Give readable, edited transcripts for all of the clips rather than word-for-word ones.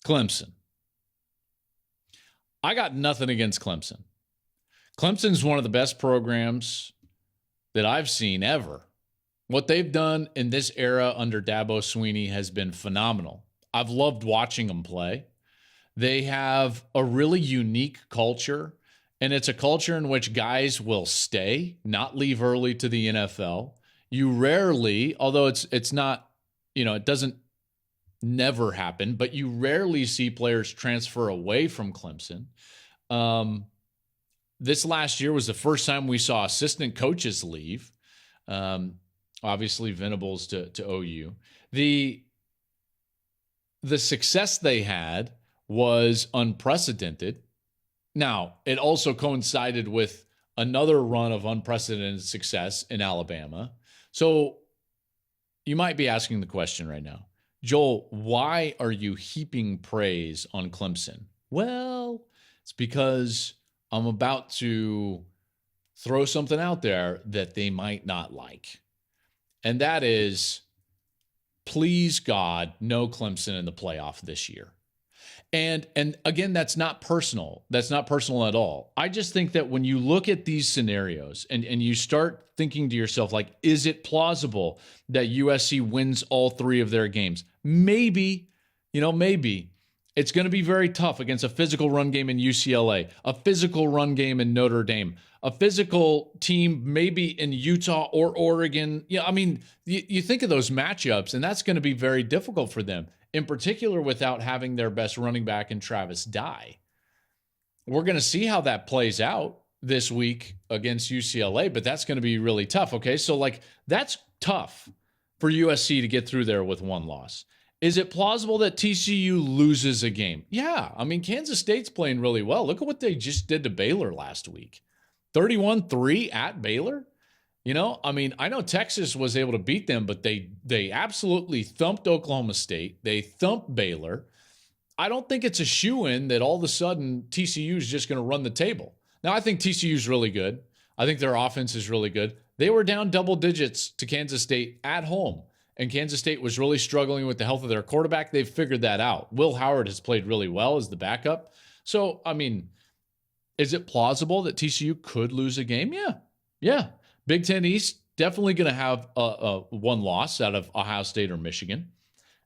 Clemson. I got nothing against Clemson. Clemson's one of the best programs that I've seen ever. What they've done in this era under Dabo Swinney has been phenomenal. I've loved watching them play. They have a really unique culture, and it's a culture in which guys will stay, not leave early to the NFL. You rarely, although it's not, it doesn't never happen, but you rarely see players transfer away from Clemson. This last year was the first time we saw assistant coaches leave. Obviously, Venables to OU. The success they had was unprecedented. Now, it also coincided with another run of unprecedented success in Alabama. So you might be asking the question right now, Joel, why are you heaping praise on Clemson? Well, it's because I'm about to throw something out there that they might not like. And that is, please God, no Clemson in the playoff this year. And again, that's not personal. That's not personal at all. I just think that when you look at these scenarios and you start thinking to yourself, like, is it plausible that USC wins all three of their games? Maybe, maybe. It's going to be very tough against a physical run game in UCLA, a physical run game in Notre Dame, a physical team maybe in Utah or Oregon. You think of those matchups, and that's going to be very difficult for them, in particular without having their best running back in Travis Dye. We're going to see how that plays out this week against UCLA, but that's going to be really tough. Okay, so that's tough for USC to get through there with one loss. Is it plausible that TCU loses a game? Yeah. Kansas State's playing really well. Look at what they just did to Baylor last week. 31-3 at Baylor. I know Texas was able to beat them, but they absolutely thumped Oklahoma State. They thumped Baylor. I don't think it's a shoo-in that all of a sudden TCU is just going to run the table. Now, I think TCU is really good. I think their offense is really good. They were down double digits to Kansas State at home. And Kansas State was really struggling with the health of their quarterback. They've figured that out. Will Howard has played really well as the backup. So, is it plausible that TCU could lose a game? Yeah. Big Ten East, definitely going to have one loss out of Ohio State or Michigan.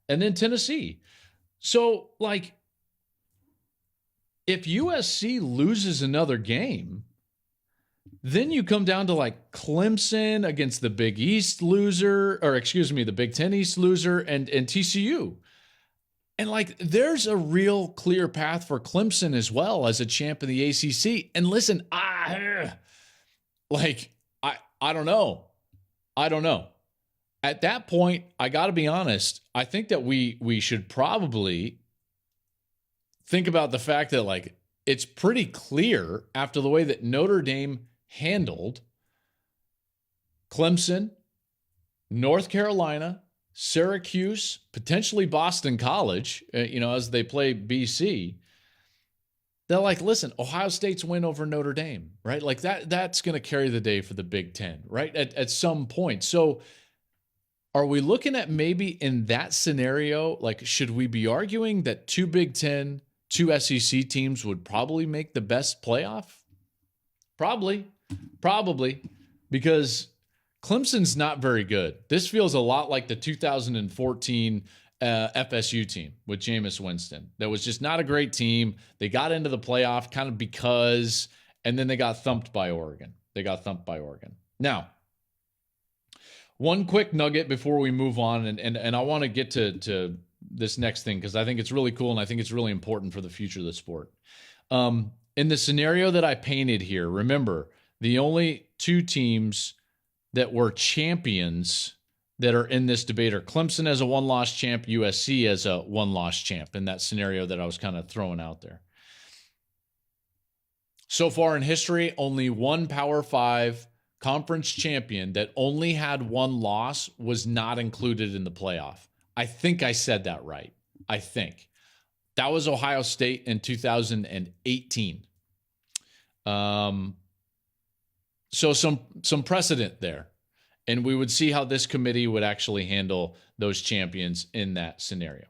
And then Tennessee. So, if USC loses another game, then you come down to Clemson against the Big East loser, the Big Ten East loser, and TCU. And there's a real clear path for Clemson as well as a champ in the ACC. And listen, I don't know. At that point, I got to be honest. I think that we should probably think about the fact that it's pretty clear after the way that Notre Dame handled Clemson, North Carolina, Syracuse, potentially Boston College, as they play BC. They're listen, Ohio State's win over Notre Dame, right? That's going to carry the day for the Big Ten, right? At some point. So are we looking at maybe in that scenario, should we be arguing that two Big Ten, two SEC teams would probably make the best playoff? Probably, because Clemson's not very good. This feels a lot like the 2014 FSU team with Jameis Winston. That was just not a great team. They got into the playoff kind of because, and then they got thumped by Oregon. Now, one quick nugget before we move on, and I want to get to this next thing because I think it's really cool and I think it's really important for the future of the sport. In the scenario that I painted here, remember, the only two teams that were champions that are in this debate are Clemson as a one-loss champ, USC as a one-loss champ in that scenario that I was kind of throwing out there. So far in history, only one Power 5 conference champion that only had one loss was not included in the playoff. I think I said that right. I think. That was Ohio State in 2018. So some precedent there. And we would see how this committee would actually handle those champions in that scenario.